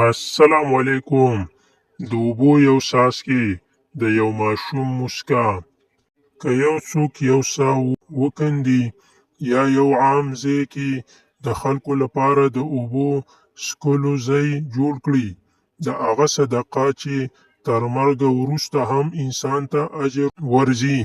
السلام علیکم. د اوبو یو څاڅکی د یو ماشوم مسکا. که یو څوک یو څه وکندي یا یو عام ځای کې د خلکو لپاره د اوبو څښلو ځای جوړ کړي، د هغه صدقه چې تر مرګه وروسته هم انسان ته اجر ورځي.